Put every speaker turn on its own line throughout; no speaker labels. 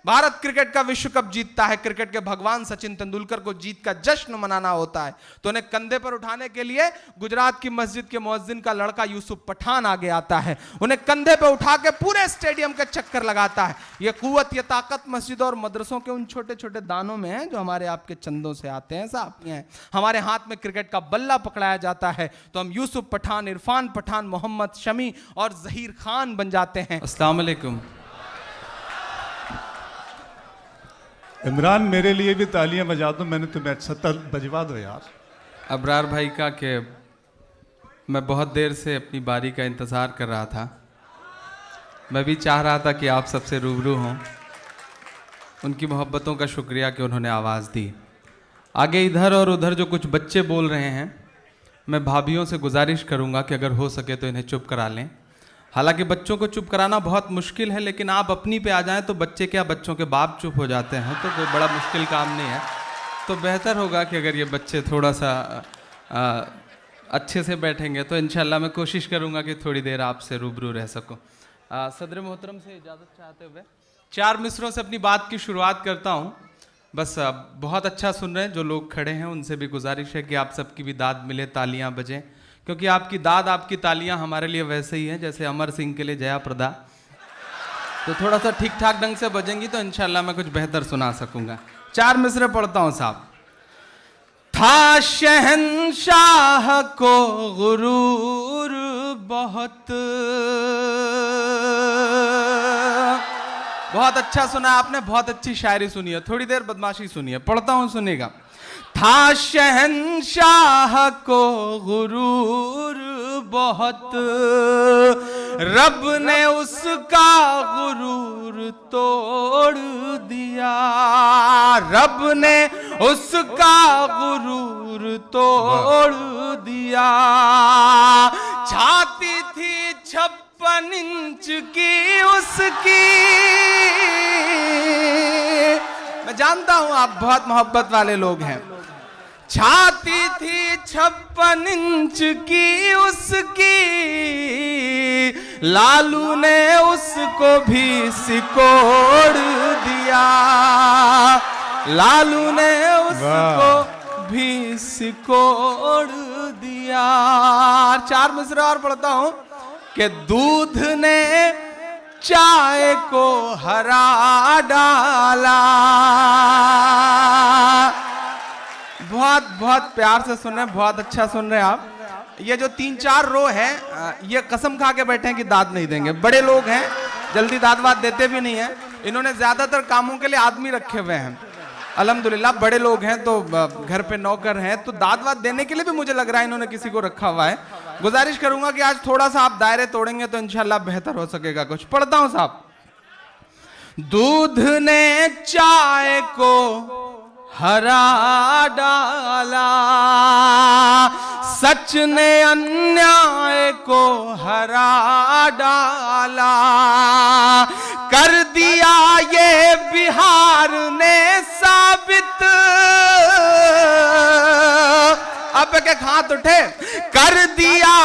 Bharat cricket का विश्व cup जीतता है, क्रिकेट के भगवान सचिन तेंदुलकर को जीत का जश्न मनाना होता है, तो उन्हें कंधे पर उठाने के लिए गुजरात की मस्जिद के मुअज्जिन का लड़का यूसुफ पठान आगे आता है, उन्हें कंधे पर उठा के पूरे स्टेडियम के चक्कर लगाता है। ये कुव्वत, ये ताकत मस्जिदों और मदरसों के उन छोटे छोटे दानों में है जो हमारे आपके चंदों से आते हैं साहब। हमारे हाथ में क्रिकेट का बल्ला पकड़ाया जाता है तो हम यूसुफ पठान, इरफान पठान, मोहम्मद शमी और जहीर खान बन जाते हैं। अस्सलाम वालेकुम।
इमरान, मेरे लिए भी तालियां बजा दो, मैंने तुम्हें अच्छा बजवा दो यार।
अबरार भाई का कि मैं बहुत देर से अपनी बारी का इंतज़ार कर रहा था, मैं भी चाह रहा था कि आप सबसे रूबरू हों। उनकी मोहब्बतों का शुक्रिया कि उन्होंने आवाज़ दी। आगे इधर और उधर जो कुछ बच्चे बोल रहे हैं, मैं भाभियों से गुजारिश करूंगा कि अगर हो सके तो इन्हें चुप करा लें। हालांकि बच्चों को चुप कराना बहुत मुश्किल है, लेकिन आप अपनी पे आ जाएं तो बच्चे क्या, बच्चों के बाप चुप हो जाते हैं, तो कोई बड़ा मुश्किल काम नहीं है। तो बेहतर होगा कि अगर ये बच्चे थोड़ा सा अच्छे से बैठेंगे तो इंशाल्लाह मैं कोशिश करूंगा कि थोड़ी देर आपसे रूबरू रह सकूं। सदर मोहतरम से इजाज़त चाहते हुए 4 मिसरों से अपनी बात की शुरुआत करता हूं। बस बहुत अच्छा सुन रहे हैं जो लोग खड़े हैं, उनसे भी गुजारिश है कि आप सबकी भी दाद मिले, तालियां बजें, क्योंकि आपकी दाद, आपकी तालियां हमारे लिए वैसे ही हैं जैसे अमर सिंह के लिए जया प्रदा। तो थोड़ा सा ठीक ठाक ढंग से बजेंगी तो इंशाल्लाह मैं कुछ बेहतर सुना सकूंगा। 4 मिसरे पढ़ता हूं साहब। था शहंशाह को गुरूर बहुत अच्छा सुना आपने, बहुत अच्छी शायरी सुनी है, थोड़ी देर बदमाशी सुनिए, पढ़ता हूं सुनिएगा। था शहंशाह को गुरूर बहुत, रब ने उसका गुरूर तोड़ दिया, रब ने उसका गुरूर तोड़ दिया। छाती थी 56 इंच की उसकी, मैं जानता हूं आप बहुत मोहब्बत वाले लोग हैं। छाती थी 56 इंच की उसकी, लालू ने उसको भी सिकोड़ दिया, लालू ने उसको भी सिकोड़ दिया। 4 मिसरे और पढ़ता हूं कि दूध ने चाय को हरा डाला। बहुत बहुत प्यार से सुन रहे हैं, बहुत अच्छा सुन रहे हैं आप। ये जो 3-4 रो है, ये कसम खा के बैठे हैं कि दाद नहीं देंगे। बड़े लोग हैं, जल्दी दाद वाद देते भी नहीं है। इन्होंने ज्यादातर कामों के लिए आदमी रखे हुए हैं, अल्हम्दुलिल्लाह बड़े लोग हैं तो घर पे नौकर हैं, तो दाद वाद देने के लिए भी मुझे लग रहा है इन्होंने किसी को रखा हुआ है। गुजारिश करूंगा कि आज थोड़ा सा आप दायरे तोड़ेंगे तो इंशाल्लाह बेहतर हो सकेगा कुछ। पढ़ता हूं साहब। दूध ने चाय को हरा डाला, सच ने अन्याय को हरा डाला, कर दिया ये बिहार ने साबित, अब एक हाथ उठे, कर दिया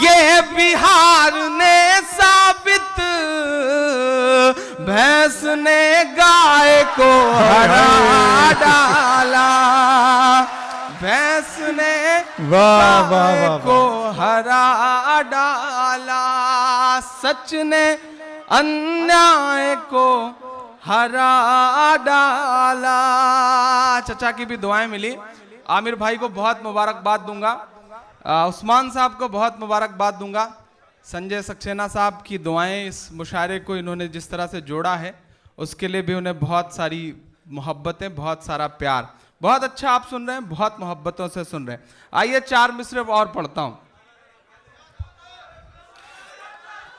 ये बिहार ने साबित, भैंस ने गाय को हरा डाला, भैंस ने गाय को हरा डाला, सच ने अन्याय को हरा डाला। चचा की भी दुआएं मिली। आमिर भाई को बहुत मुबारकबाद दूंगा, उस्मान साहब को बहुत मुबारकबाद दूंगा, संजय सक्सेना साहब की दुआएं इस मुशायरे को इन्होंने जिस तरह से जोड़ा है उसके लिए भी उन्हें बहुत सारी मोहब्बतें, बहुत सारा प्यार। बहुत अच्छा आप सुन रहे हैं, बहुत मोहब्बतों से सुन रहे हैं। आइए 4 मिसरे और पढ़ता हूं।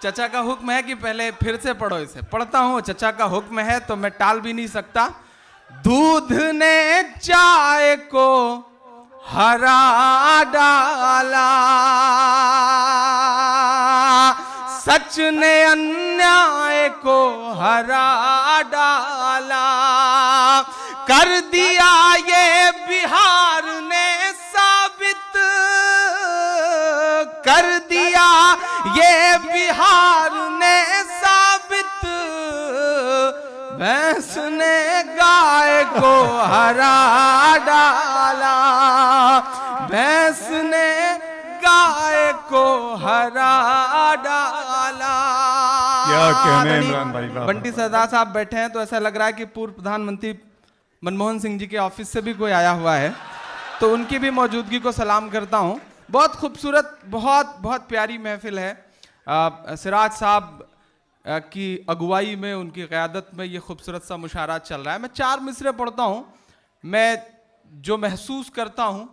चचा का हुक्म है कि पहले फिर से पढ़ो इसे। पढ़ता हूं, चचा का हुक्म है तो मैं टाल भी नहीं सकता। दूध ने चाय को हरा डाला, सच ने अन्याय को हरा डाला, कर दिया ये बिहार ने साबित, कर दिया ये बिहार ने साबित, भैंस ने गाय को हरा डाला, भैंस ने गाय को हरा डाला।
क्या कहने इमरान भाई, वाह,
बंटी सरदार साहब बैठे हैं तो ऐसा लग रहा है कि पूर्व प्रधानमंत्री मनमोहन सिंह जी के ऑफिस से भी कोई आया हुआ है, तो उनकी भी मौजूदगी को सलाम करता हूं। बहुत खूबसूरत, बहुत बहुत प्यारी महफिल है। सिराज साहब की अगुवाई में, उनकी क़यादत में ये खूबसूरत सा मुशायरा चल रहा है। मैं 4 मिसरे पढ़ता हूँ। मैं जो महसूस करता हूँ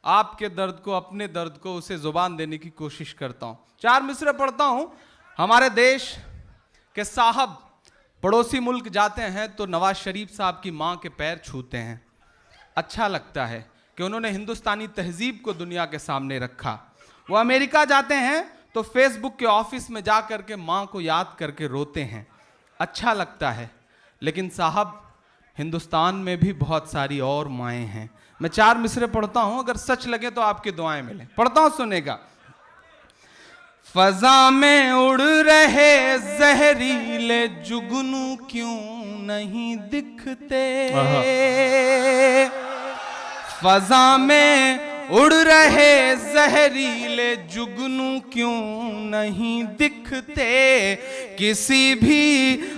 आपके दर्द को, अपने दर्द को, उसे ज़ुबान देने की कोशिश करता हूँ। 4 मिसरे पढ़ता हूँ। हमारे देश के साहब पड़ोसी मुल्क जाते हैं तो नवाज शरीफ साहब की माँ के पैर छूते हैं। अच्छा लगता है कि उन्होंने हिंदुस्तानी तहजीब को दुनिया के सामने रखा। वो अमेरिका जाते हैं तो फेसबुक के ऑफिस में जा कर के माँ को याद करके रोते हैं। अच्छा लगता है। लेकिन साहब, हिंदुस्तान में भी बहुत सारी और माएँ हैं। मैं 4 मिसरे पढ़ता हूँ, अगर सच लगे तो आपकी दुआएं मिलें। पढ़ता हूँ, सुनेगा। फजा में उड़ रहे जहरीले जुगनू क्यों नहीं दिखते, फजा में उड़ रहे जहरीले जुगनू क्यों नहीं दिखते, किसी भी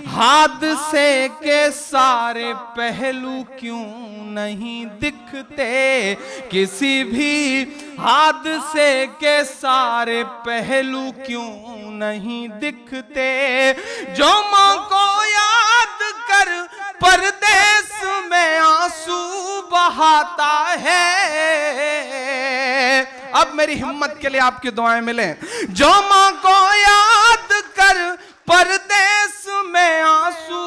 हादसे के सारे पहलू क्यों नहीं दिखते, किसी भी हादसे के सारे पहलू क्यों नहीं दिखते, जो माँ को याद कर परदेस में आंसू बहाता है। अब मेरी हिम्मत के लिए आपकी दुआएं मिलें। जो माँ को याद कर परदेस में आंसू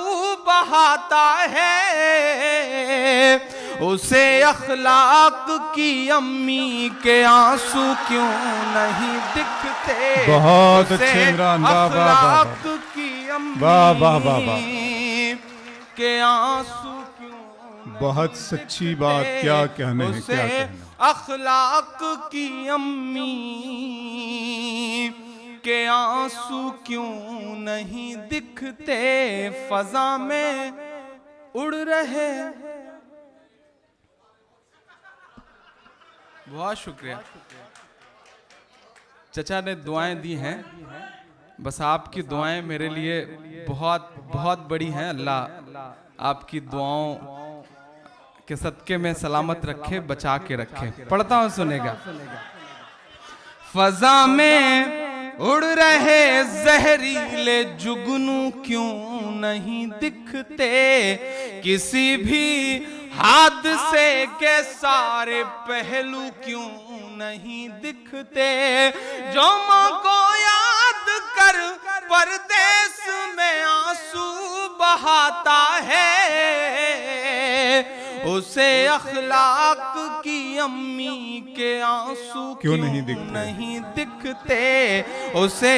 बहाता है, उसे अखलाक की अम्मी के आंसू क्यों नहीं दिखते।
बहुत अच्छे इमरान, वाह वाह वाह,
अखलाक की अम्मी
वाह वाह वाह वाह,
के आंसू क्यों
बहुत सच्ची बात। क्या कहने हैं, क्या कहना।
अखलाक की अम्मी के आंसू क्यों नहीं दिखते, फजा में उड़ रहे। बहुत शुक्रिया। चचा ने दुआएं दी हैं, बस आपकी दुआएं मेरे लिए बहुत बहुत बड़ी हैं। अल्लाह आपकी दुआओं के सदके में सलामत रखे, बचा के रखे। पढ़ता हूं, सुनेगा। फजा में उड़ रहे जहरीले जुगनू क्यों नहीं दिखते, किसी भी हादसे के सारे पहलू क्यों नहीं दिखते, जो माँ को याद कर परदेस में आंसू बहाता है, उसे अखलाक की अम्मी के आंसू क्यों नहीं दिखते, उसे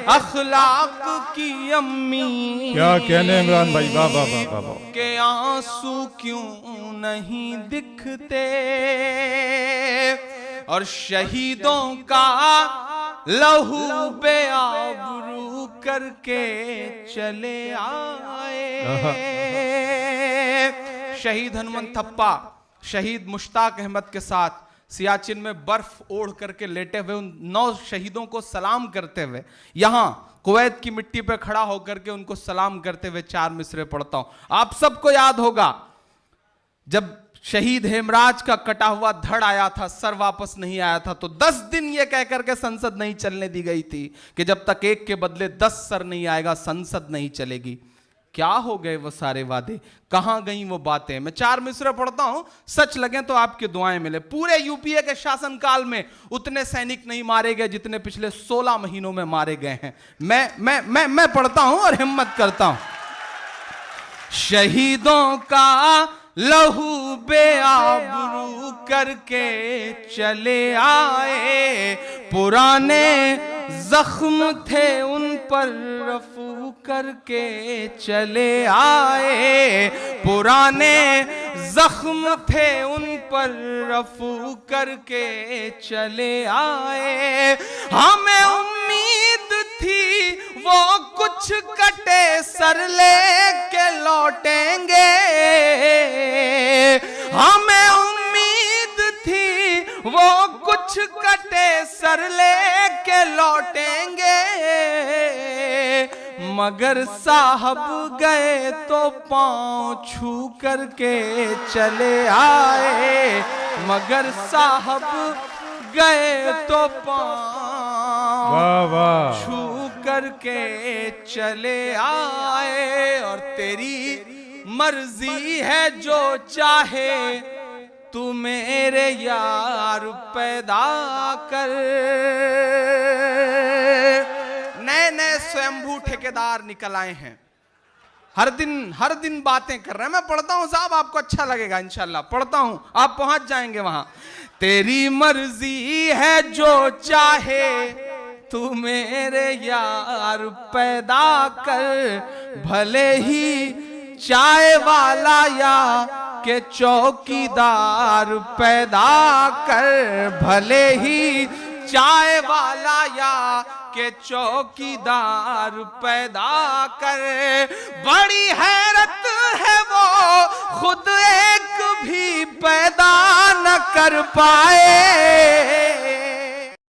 अखलाक की अम्मी
क्या कहने इमरान भाई, वाह वाह वाह वाह,
के आंसू क्यों नहीं दिखते। और शहीदों का लहू बेआबरू करके चले आए। शहीद हनुमंत थप्पा, शहीद मुश्ताक अहमद के साथ सियाचिन में बर्फ ओढ़ करके लेटे हुए उन 9 शहीदों को सलाम करते हुए, यहां कुवैत की मिट्टी पर खड़ा होकर के उनको सलाम करते हुए 4 मिसरे पढ़ता हूं। आप सबको याद होगा जब शहीद हेमराज का कटा हुआ धड़ आया था, सर वापस नहीं आया था, तो 10 दिन यह कहकर के संसद नहीं चलने दी गई थी कि जब तक एक के बदले 10 सर नहीं आएगा संसद नहीं चलेगी। क्या हो गए वो सारे वादे, कहां गई वो बातें। मैं 4 मिसरे पढ़ता हूं, सच लगे तो आपकी दुआएं मिले। पूरे यूपीए के शासनकाल में उतने सैनिक नहीं मारे गए जितने पिछले 16 महीनों में मारे गए हैं। मैं पढ़ता हूं और हिम्मत करता हूं। शहीदों का लहू बेआबरू करके चले आए, पुराने जख्म थे उन पर रफू करके चले आए, पुराने जख्म थे उन पर रफू करके चले आए। हमें उम्मीद थी वो कुछ कुछ कटे सर लेके लौटेंगे, हमें उम्मीद थी वो कुछ कटे सर लेके लौटेंगे, मगर साहब गए तो पांव छू करके चले आए, मगर साहब गए तो पांव
वाह वाह
छू करके चले आए। और तेरी मर्जी है जो चाहे तू मेरे यार पैदा कर। नए नए स्वयंभू ठेकेदार निकल आए हैं, हर दिन बातें कर रहे हैं। मैं पढ़ता हूं साहब, आपको अच्छा लगेगा इंशाल्लाह, पढ़ता हूं, आप पहुंच जाएंगे वहां। तेरी मर्जी है जो चाहे तू मेरे यार पैदा कर, भले ही चाय वाला या के चौकीदार पैदा कर, भले ही चाय वाला या के चौकीदार पैदा कर। बड़ी हैरत है वो खुद एक भी पैदा न कर पाए,